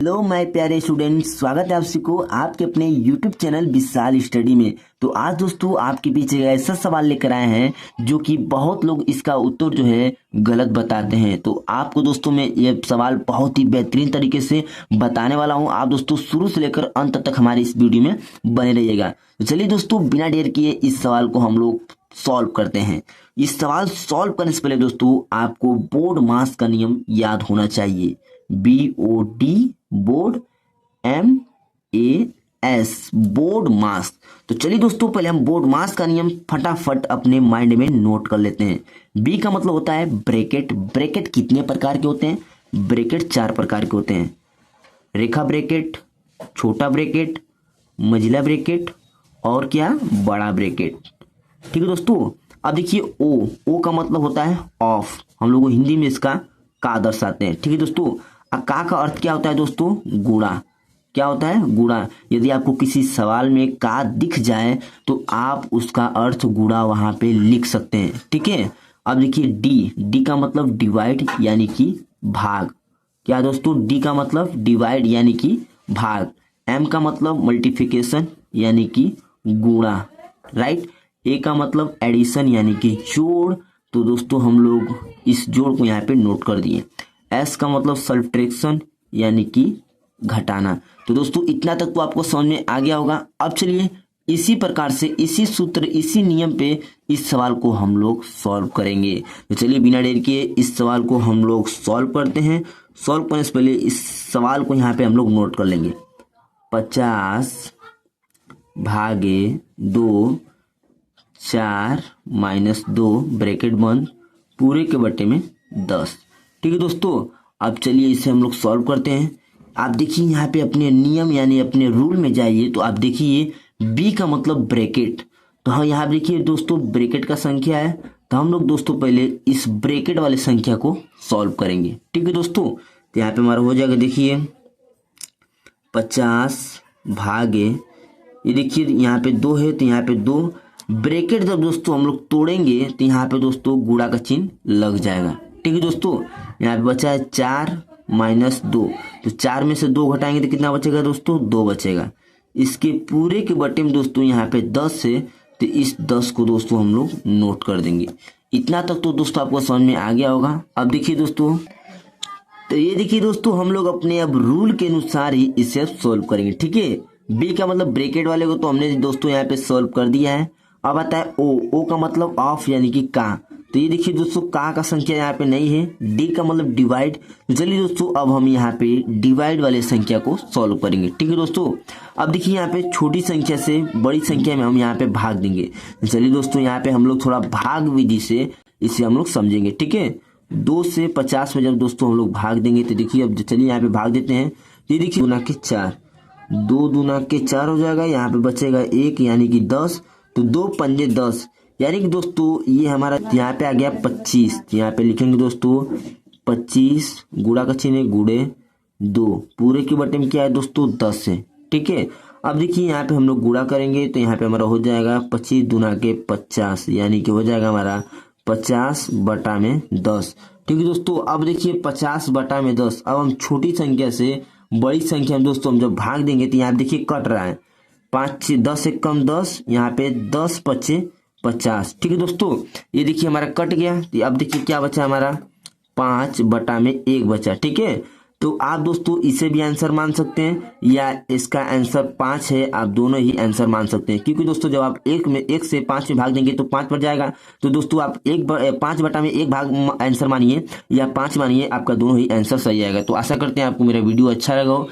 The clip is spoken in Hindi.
हेलो माय प्यारे स्टूडेंट्स, स्वागत है आप सभी को आपके अपने यूट्यूब चैनल विशाल स्टडी में। तो आज दोस्तों आपके पीछे ऐसा सवाल लेकर आए हैं जो कि बहुत लोग इसका उत्तर जो है गलत बताते हैं। तो आपको दोस्तों मैं ये सवाल बहुत ही बेहतरीन तरीके से बताने वाला हूं। आप दोस्तों शुरू से लेकर अंत तक हमारी इस वीडियो में बने रहिएगा। तो चलिए दोस्तों बिना देर किए इस सवाल को हम लोग सॉल्व करते हैं। इस सवाल सॉल्व करने से पहले दोस्तों आपको बोर्ड मास का नियम याद होना चाहिए। BOD बोर्ड, MAS बोर्ड मास। तो चलिए दोस्तों पहले हम बोर्ड मास का नियम फटाफट अपने माइंड में नोट कर लेते हैं। बी का मतलब होता है ब्रैकेट। ब्रैकेट कितने प्रकार के होते हैं? ब्रैकेट 4 प्रकार के होते हैं। रेखा ब्रैकेट, छोटा ब्रैकेट, मंझला ब्रैकेट और क्या बड़ा ब्रैकेट। ठीक है दोस्तों। अब देखिए ओ का मतलब होता है ऑफ। हम लोग हिंदी में इसका का दर्शाते हैं। ठीक है दोस्तों। का अर्थ क्या होता है दोस्तों? गुणा। क्या होता है? गुणा। यदि आपको किसी सवाल में का दिख जाए तो आप उसका अर्थ गुणा वहां पे लिख सकते हैं। ठीक है। अब देखिए डी का मतलब डिवाइड यानी कि भाग। क्या दोस्तों? डी का मतलब डिवाइड यानी कि भाग। एम का मतलब मल्टीप्लिकेशन यानी कि गुणा। राइट। ए का मतलब एडिशन यानी कि जोड़। तो दोस्तों हम लोग इस जोड़ को यहाँ पे नोट कर दिए। एस का मतलब सब्ट्रैक्शन यानी कि घटाना। तो दोस्तों इतना तक तो आपको समझ में आ गया होगा। अब चलिए इसी प्रकार से इसी सूत्र इसी नियम पे इस सवाल को हम लोग सॉल्व करेंगे। तो चलिए बिना देर किए इस सवाल को हम लोग सॉल्व करते हैं। सॉल्व करने से पहले इस सवाल को यहाँ पे हम लोग नोट कर लेंगे। 50 भागे 2 4 - 2 ब्रैकेट बंद पूरे के बटे में 10। ठीक है दोस्तों। अब चलिए इसे हम लोग सॉल्व करते हैं। आप देखिए यहाँ पे अपने नियम यानी अपने रूल में जाइए तो आप देखिए बी का मतलब ब्रैकेट। तो हाँ यहाँ देखिए दोस्तों ब्रैकेट का संख्या है। तो हम लोग दोस्तों पहले इस ब्रैकेट वाले संख्या को सॉल्व करेंगे। ठीक है दोस्तों। तो यहाँ पे हमारा हो जाएगा देखिए 50 भागे ये देखिए यहाँ पे 2 है तो यहाँ पे 2 ब्रैकेट जब दोस्तों हम लोग तोड़ेंगे तो यहाँ पे दोस्तों गुणा का चिन्ह लग जाएगा। ठीक है दोस्तों। यहाँ पे बचा है 4 - 2। तो 4 में से 2 घटाएंगे तो कितना बचेगा दोस्तों? 2 बचेगा। इसके पूरे के बटे में दोस्तों यहाँ पे 10 है तो इस 10 को दोस्तों हम लोग नोट कर देंगे। इतना तक तो दोस्तों आपको समझ में आ गया होगा। अब देखिए दोस्तों तो ये देखिए दोस्तों हम लोग अपने अब रूल के अनुसार ही इसे सोल्व करेंगे। ठीक है। बी का मतलब ब्रैकेट वाले को तो हमने दोस्तों यहाँ पे सोल्व कर दिया है। अब आता है ओ का मतलब ऑफ यानी कि का। तो ये देखिए दोस्तों का संख्या यहाँ पे नहीं है। डी का मतलब डिवाइड। चलिए दोस्तों अब हम यहाँ पे डिवाइड वाले संख्या को सॉल्व करेंगे। ठीक है दोस्तों। अब देखिए यहाँ पे छोटी संख्या से बड़ी संख्या में हम यहाँ पे भाग देंगे। चलिए दोस्तों यहाँ पे हम लोग थोड़ा भाग विधि से इसे हम लोग समझेंगे। ठीक है। 2 से 50 में जब दोस्तों हम लोग भाग देंगे तो देखिए अब चलिए यहाँ पे भाग देते हैं। ये देखिए 2 गुना के 4, 2 दूना के 4 हो जाएगा। यहाँ पे बचेगा 1 यानी कि 10। तो 2 पंजे 10 यानी कि दोस्तों ये हमारा यहाँ पे आ गया 25। यहाँ पे लिखेंगे दोस्तों 25 गुणा का चिन्ह गुणे 2 पूरे के बटे में क्या है दोस्तों? 10 है। ठीक है। अब देखिए यहाँ पे हम लोग गुणा करेंगे तो यहाँ पे हमारा हो जाएगा 25 दूना के 50 यानी कि हो जाएगा हमारा 50 बटा में 10। ठीक है दोस्तों। अब देखिए 50 बटा में 10। अब हम छोटी संख्या से बड़ी संख्या में दोस्तों हम जब भाग देंगे तो यहाँ देखिए कट रहा है 5 10 से कम 10। यहाँ पे 10 पचे 50। ठीक है दोस्तों। ये देखिए हमारा कट गया। तो अब देखिए क्या बचा हमारा 5 बटा में 1 बचा। ठीक है। तो आप दोस्तों इसे भी आंसर मान सकते हैं या इसका आंसर 5 है। आप दोनों ही आंसर मान सकते हैं क्योंकि दोस्तों जब आप 1 से 5 में भाग देंगे तो 5 बच जाएगा। तो दोस्तों आप 5 बटा में 1 भाग आंसर मानिए या 5 मानिए, आपका दोनों ही आंसर सही आएगा। तो आशा करते हैं आपको मेरा वीडियो अच्छा लगा हो।